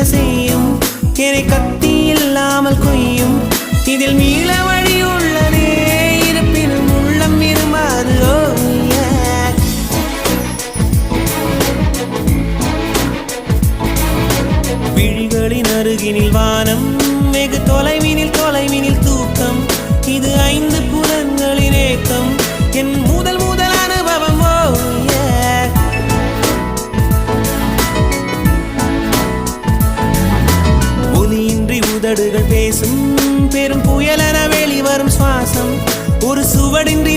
செய்யும் என்னை கத்தி இல்லாமல் கொய்யும் இதில் மீள வழி உள்ளதே இருப்பினும் உள்ளம் இருமாறு விழிகளின் அருகினில் வானம் வெகு தொலைவினில் தூக்கம் இது 5 புலன்களின் ஏக்கம் என் முதல் அனுபவம் ஒலியின்றி உதடுகள் பேசும் பெரும் புயலென வெளிவரும் சுவாசம் ஒரு சுவடின்றி